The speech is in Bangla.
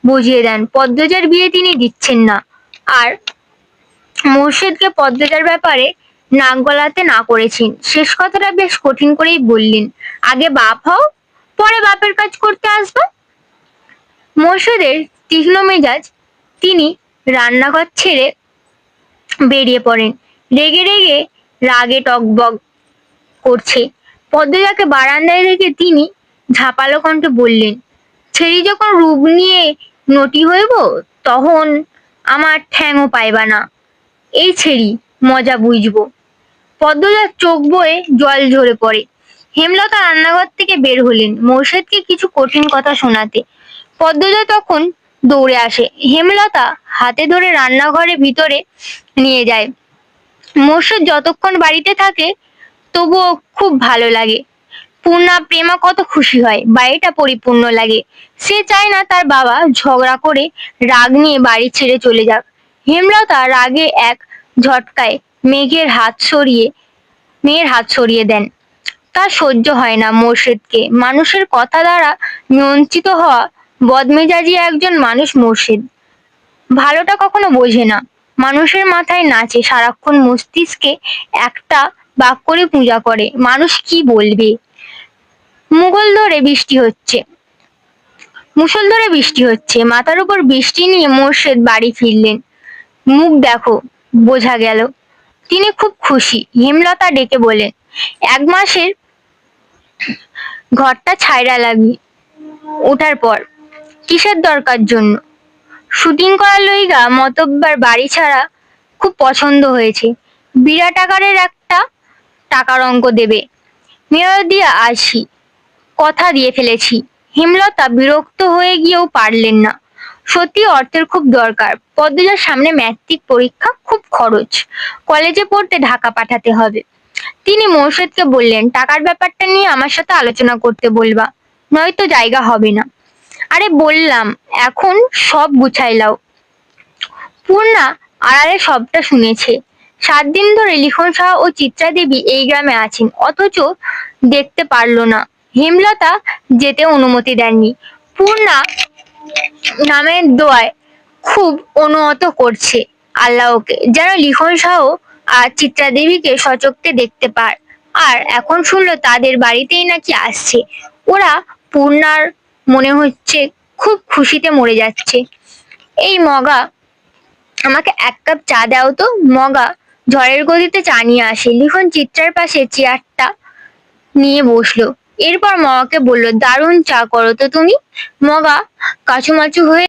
বুঝিয়ে দেন পদ্মজার বিয়ে তিনি দিচ্ছেন না। আর মোর্শেদকে পদ্মজার ব্যাপারে নাক গলাতে না করেছেন। শেষ কথাটা বেশ কঠিন করেই বললেন, আগে বাপ হও, পরে বাপের কাজ করতে আসবা। মোর্শেদের তীক্ষ্ণ মেজাজ, তিনি রান্নাঘর ছেড়ে বেরিয়ে পড়েন। রেগে রেগে রাগে টগবগ করছে। পদ্মজাকে বারান্দায় রেখে তিনি ঝাঁপালো কণ্ঠে বললেন, ছেড়ি যখন রূপ নিয়ে নটি হইব তখন আমার ঠ্যাংও পাইবা না। এই ছেড়ি মজা বুঝবো। পদ্মজার চোখ বয়ে জল ঝরে পড়ে। হেমলতা রান্নাঘর থেকে বের হলেন মোর্শেদকে কিছু কঠিন কথা শোনাতে। পদ্মজা তখন দৌড়ে আসে, হেমলতা হাতে ধরে রান্নাঘরের ভিতরে নিয়ে যায়। মোর্শেদ যতক্ষণ বাড়িতে থাকে তবুও খুব ভালো লাগে। পূর্ণা প্রেমা কত খুশি হয়, বাড়িটা পরিপূর্ণ লাগে। সে চায় না তার বাবা ঝগড়া করে রাগ নিয়ে বাড়ি ছেড়ে চলে যাক। হেমলতা রাগে এক ঝটকায় মেয়ের হাত সরিয়ে দেন। তার সহ্য হয় না মোর্শেদকে মানুষের কথা দ্বারা নিয়ন্ত্রিত হওয়া বদমেজাজি একজন মানুষ। মোর্শেদ ভালোটা কখনো বোঝে না, মানুষের মাথায় নাচে, সারাক্ষণ মস্তিষ্কে একটা বাক্যরে পূজা করে, মানুষ কি বলবে। মুষলধারে বৃষ্টি হচ্ছে, মাথার উপর বৃষ্টি নিয়ে মোর্শেদ বাড়ি ফিরলেন। মুখ দেখো, বোঝা গেল তিনি খুব খুশি। হেমলতা ডেকে বলেন, 1 মাসের ঘরটা ছাইড়া লাগি ওঠার পর কিসের দরকার জন্য শুটিং করার লইগা মতব্বার বাড়ি ছাড়া খুব পছন্দ হয়েছে। বিরাট আকারের একটা টাকার অঙ্ক দেবে, মেয়র দিয়ে আসি, কথা দিয়ে ফেলেছি। হেমলতা বিরক্ত হয়ে গিয়েও পারলেন না। সত্যি অর্থের খুব দরকার। পদ্মজার সামনে ম্যাট্রিক পরীক্ষা, খুব খরচ, কলেজে পড়তে ঢাকা পাঠাতে হবে। তিনি মোর্শেদকে বললেন, টাকার ব্যাপারটা নিয়ে আমার সাথে আলোচনা করতে বলবা, নয়তো জায়গা হবে না। আরে বললাম, এখন সব গুছাই লাও। পূর্ণা আড়ালে সবটা শুনেছে। 7 দিন ধরে লিখন শাহ ও চিত্রা দেবী এই গ্রামে আছেন, অথচ দেখতে পারল না। হেমলতা যেতে অনুমতি দেননি। পূর্ণা নামের দোয়ায় খুব অনুনত করছে আল্লাহকে, যেন লিখন শাহ আর চিত্রা দেবীকে সচক্ষে দেখতে পায়। আর এখন শুনলো তাদের বাড়িতেই নাকি আসছে। ওরা পূর্ণার মনে হচ্ছে খুব খুশিতে মরে যাচ্ছে। এই মগা, আমাকে 1 কাপ চা দাও তো। মগা ঝড়ের গতিতে চা নিয়ে আসে। লিখন চিত্রার পাশে চেয়ারটা নিয়ে বসলো। এরপর মগাকে বলল, দারুণ চা করো তো তুমি। মগা কাচুমাচু হয়ে